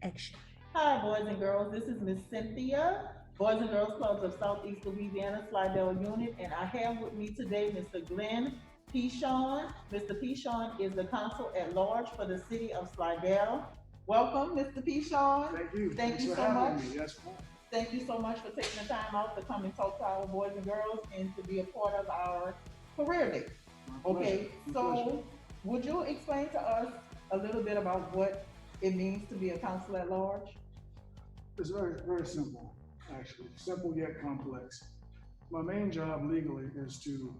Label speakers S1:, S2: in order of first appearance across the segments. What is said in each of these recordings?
S1: Action.
S2: Hi, boys and girls. This is Miss Cynthia, Boys and Girls Clubs of Southeast Louisiana Slidell Unit, and I have with me today Mr. Glenn Pinchon. Mr. Pinchon is the Consul at Large for the City of Slidell. Welcome, Mr. Pinchon.
S3: Thank you.
S2: Thank
S3: Thanks
S2: you
S3: for
S2: so
S3: having
S2: much.
S3: me. Yes, ma'am.
S2: Thank you so much for taking the time out to come and talk to our boys and girls and to be a part of our career day.
S3: My
S2: Okay,
S3: pleasure. My pleasure.
S2: so would you explain to us a little bit about what it means to be a council at large?
S3: It's very, very simple, actually. Simple yet complex. My main job legally is to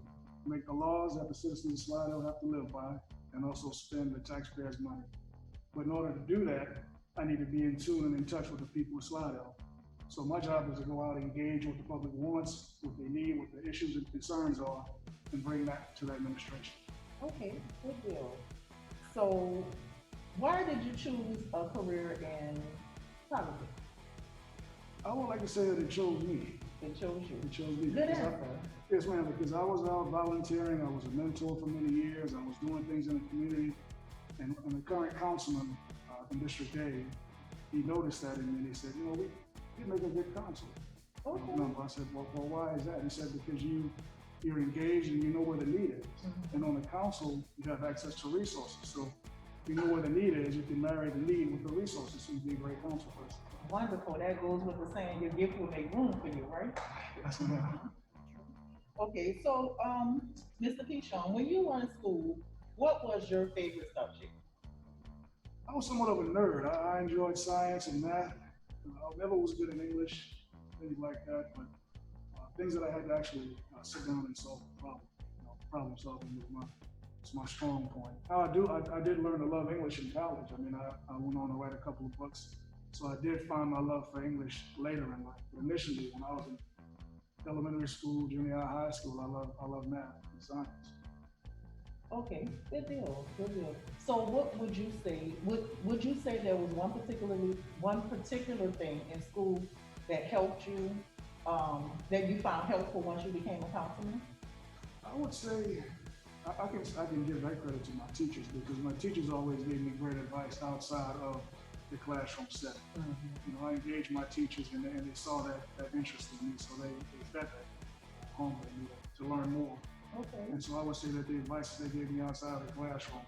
S3: make the laws that the citizens of Slidell have to live by and also spend the taxpayers' money. But in order to do that, I need to be in tune and in touch with the people of Slidell. So my job is to go out and engage what the public wants, what they need, what the issues and concerns are, and bring that to the administration.
S2: Okay, good deal. So, why did you choose a career in politics?
S3: I would like to say that it chose me.
S2: It chose you.
S3: It chose me.
S2: Good
S3: because
S2: answer.
S3: yes, ma'am, because I was out volunteering. I was a mentor for many years. I was doing things in the community. And the current councilman in District A, he noticed that in me and he said, we make a good council.
S2: Okay.
S3: I said, well, why is that? He said, because you're engaged and you know where the need is.
S2: Mhm.
S3: And on the council, you have access to resources. So if you know where the need is, you can marry the need with the resources. So you'd be a great council person.
S2: Wonderful. That goes with the saying, your gift will make room for you, right?
S3: Yes, ma'am.
S2: Okay, so Mr. Pichon, when you were in school, what was your favorite subject?
S3: I was somewhat of a nerd. I enjoyed science and math. I never was good in English, things like that, but things that I had to actually sit down and solve a problem. Problem solving was my strong point. I did learn to love English in college. I mean, I went on to write a couple of books, so I did find my love for English later in life. But initially, when I was in elementary school, junior high school, I love math and science.
S2: Okay, good deal, good deal. So what would you say, would you say there was one particular thing in school that helped you, that you found helpful once you became a councilman?
S3: I would say I can give that credit to my teachers because my teachers always gave me great advice outside of the classroom setting.
S2: Mm-hmm.
S3: I engaged my teachers and they saw that interest in me, so they fed that home in me to learn more.
S2: Okay.
S3: And so I would say that the advice they gave me outside of the classroom,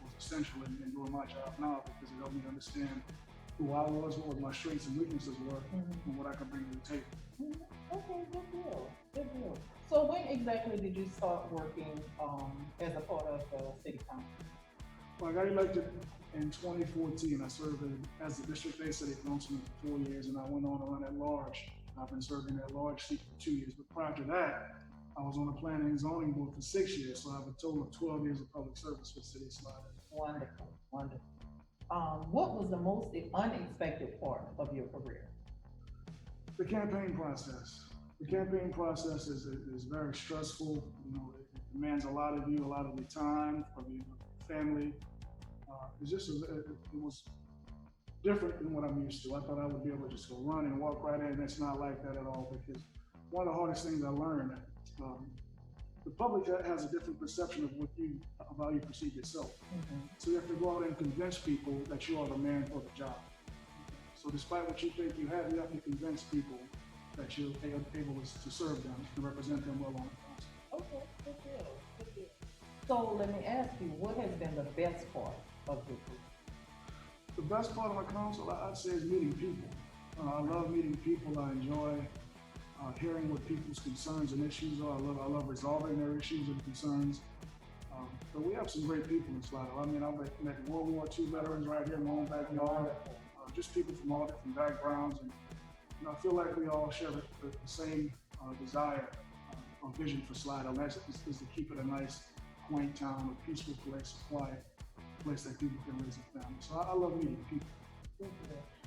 S3: was essential in doing my job now because it helped me understand who I was, what my strengths and weaknesses were,
S2: Mm-hmm.
S3: and what I could bring to the table.
S2: Okay, good deal, good deal. So when exactly did you start working as a part of the city council?
S3: Well, I got elected in 2014. I served as the District A City Councilman for 4 years, and I went on to run at large. I've been serving at large seat for 2 years, but prior to that, I was on the Planning and Zoning Board for 6 years, so I have a total of 12 years of public service for the city of Slidell.
S2: Wonderful, wonderful. What was the most unexpected part of your career?
S3: The campaign process. The campaign process is very stressful. It demands a lot of you, a lot of your time, from your family. It was different than what I'm used to. I thought I would be able to just go run and walk right in. It's not like that at all because one of the hardest things I learned, the public has a different perception of how you perceive yourself.
S2: Mm-hmm.
S3: So you have to go out and convince people that you are the man for the job. So despite what you think you have to convince people that you're able to serve them and represent them well on the council.
S2: Okay, good deal, good deal. So let me ask you, what has been the best part of your career?
S3: The best part of my council, I'd say, is meeting people. I love meeting people. I enjoy hearing what people's concerns and issues are. I love resolving their issues and concerns. But we have some great people in Slidell. I mean, I've met World War II veterans right here in my own backyard. Just people from all different backgrounds, and I feel like we all share the same desire or vision for Slidell. And that's is to keep it a nice, quaint town, a peaceful place, a quiet place that people can raise a family. So I love meeting people.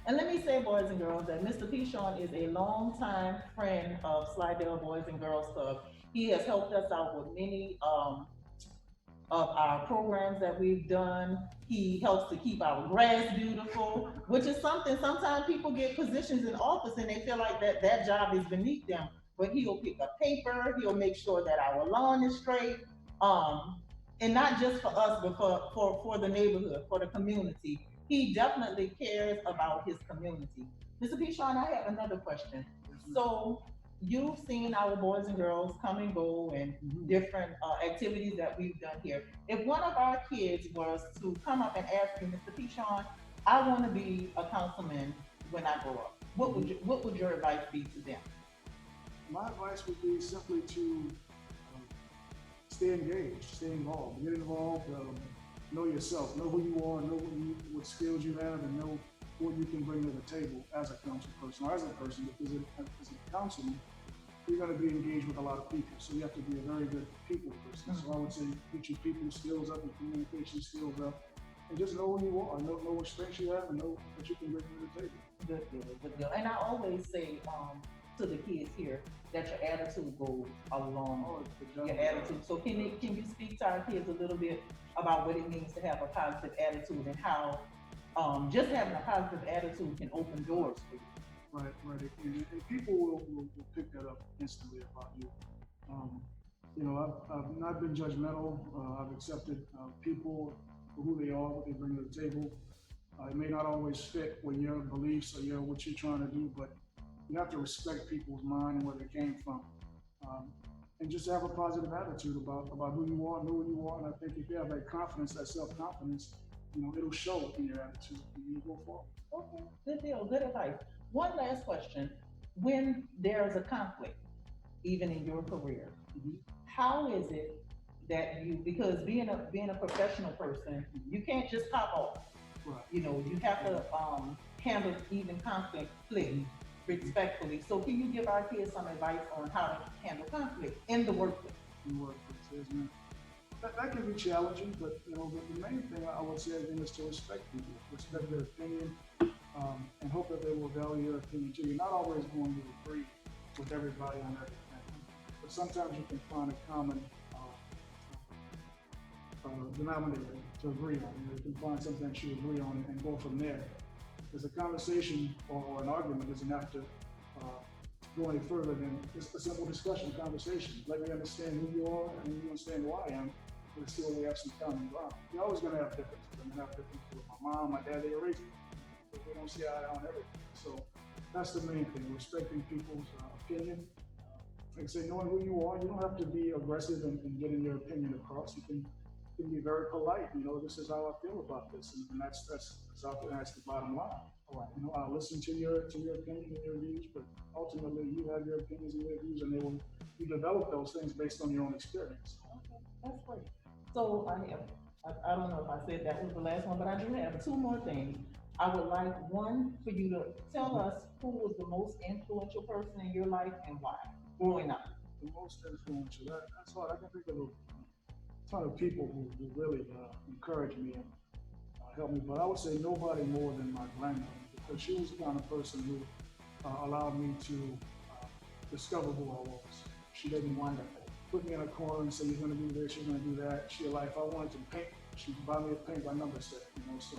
S2: And let me say, boys and girls, that Mr. Pichon is a longtime friend of Slidell Boys and Girls Club. He has helped us out with many of our programs that we've done. He helps to keep our grass beautiful, which is something, sometimes people get positions in office and they feel like that job is beneath them. But he'll pick up paper, he'll make sure that our lawn is straight. And not just for us, but for the neighborhood, for the community. he definitely cares about his community. Mr. Pichon, I have another question.
S3: Yes, ma'am.
S2: So you've seen our boys and girls come and go and different activities that we've done here. If one of our kids was to come up and ask you, Mr. Pichon, I want to be a councilman when I grow up, what would your advice be to them?
S3: My advice would be simply to stay engaged, stay involved, get involved, know yourself, know who you are, know what skills you have, and know what you can bring to the table as a council person or as a person. Because as a councilman, you're going to be engaged with a lot of people, so you have to be a very good people person. So I would say get your people skills up, your communication skills up, and just know who you are, know what strengths you have, and know what you can bring to the table.
S2: Good deal, good deal. And I always say to the kids here that your attitude goes a long
S3: Oh, good job.
S2: your attitude. So can you speak to our kids a little bit about what it means to have a positive attitude and how just having a positive attitude can open doors for you?
S3: Right, right. And people will pick that up instantly about you. You know, I've not been judgmental. I've accepted people for who they are, what they bring to the table. It may not always fit with your beliefs or what you're trying to do, but you have to respect people's mind and where they came from. And just have a positive attitude about who you are, know who you are. And I think if you have that confidence, that self-confidence, you know, it'll show in your attitude and you go forward.
S2: Okay, good deal, good advice. One last question. When there's a conflict, even in your career, how is it that you, because being a professional person, you can't just pop off.
S3: Right.
S2: You know, you have to handle even conflict respectfully. So can you give our kids some advice on how to handle conflict in the workplace?
S3: In the workplace, isn't it? That can be challenging, but you know, the main thing I would say again is to respect people, respect their opinion, and hope that they will value your opinion too. You're not always going to agree with everybody on everything, but sometimes you can find a common denominator to agree on. You know, you can find something that you agree on and go from there. Because a conversation or an argument doesn't have to go any further than just a simple discussion, conversation. Let me understand who you are and you understand who I am. Let's see where we have some common ground. You're always going to have differences. I'm going to have differences with my mom, my dad, they raised me. But we don't see eye on everything. So that's the main thing, respecting people's opinion. Like I say, knowing who you are, you don't have to be aggressive in getting your opinion across. You can be very polite. You know, this is how I feel about this, and that's the bottom line.
S2: Right.
S3: You know, I'll listen to your opinion and your views, but ultimately you have your opinions and your views, and you develop those things based on your own experience.
S2: Okay, that's great. So I don't know if I said that was the last one, but I do have two more things. I would like one for you to tell us who was the most influential person in your life and why growing up.
S3: The most influential, that's hard. I can think of a ton of people who really encouraged me and helped me, but I would say nobody more than my grandmother, because she was the kind of person who allowed me to discover who I was. She didn't put me in a corner and say, you're going to do this, you're going to do that. She, like, if I wanted to paint, she'd buy me a paint by number set, you know. So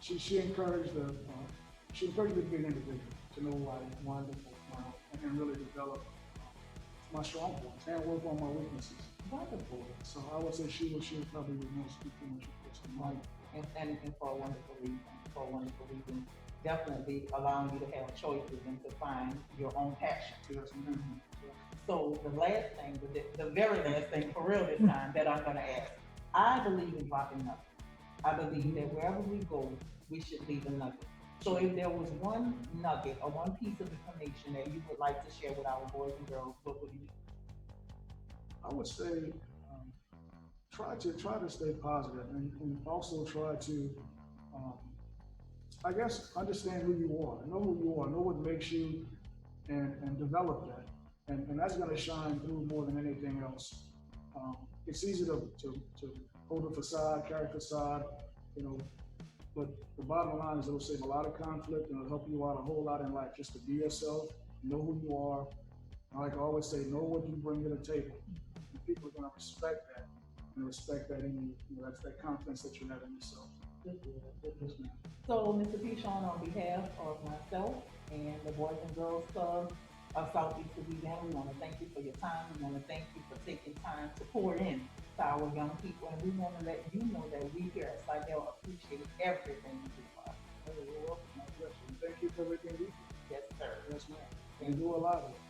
S3: she encouraged me to be an individual, to know who I am, wonderful, and really develop my strong points and work on my weaknesses.
S2: Wonderful.
S3: So I would say she was probably the most influential person in my life.
S2: And for a wonderful reason. For a wonderful reason. Definitely allowing you to have choices and to find your own passion.
S3: Yes, ma'am.
S2: So the last thing, the very last thing for real this time that I'm gonna ask, I believe in dropping nuggets. I believe that wherever we go, we should leave a nugget. So if there was one nugget or one piece of information that you would like to share with our boys and girls, what would it be?
S3: I would say try to stay positive and also try to I guess understand who you are, know who you are, know what makes you, and develop that, and that's going to shine through more than anything else. It's easy to hold a facade, carry a facade, you know, but the bottom line is it'll save a lot of conflict and it'll help you out a whole lot in life. Just to be yourself, know who you are. Like I always say, know what you bring to the table. And people are going to respect that and respect that in you. You know, that's that confidence that you have in yourself.
S2: So, Mr. Pichon, on behalf of myself and the Boys and Girls Club of Southeast Louisiana, we want to thank you for your time. We want to thank you for taking time to pour in to our young people. And we want to let you know that we here at Slidell appreciate appreciate everything you do for us.
S3: Hey, you're welcome. My pleasure. And thank you for everything you do.
S2: Yes, sir.
S3: Yes, ma'am. You do a lot of it.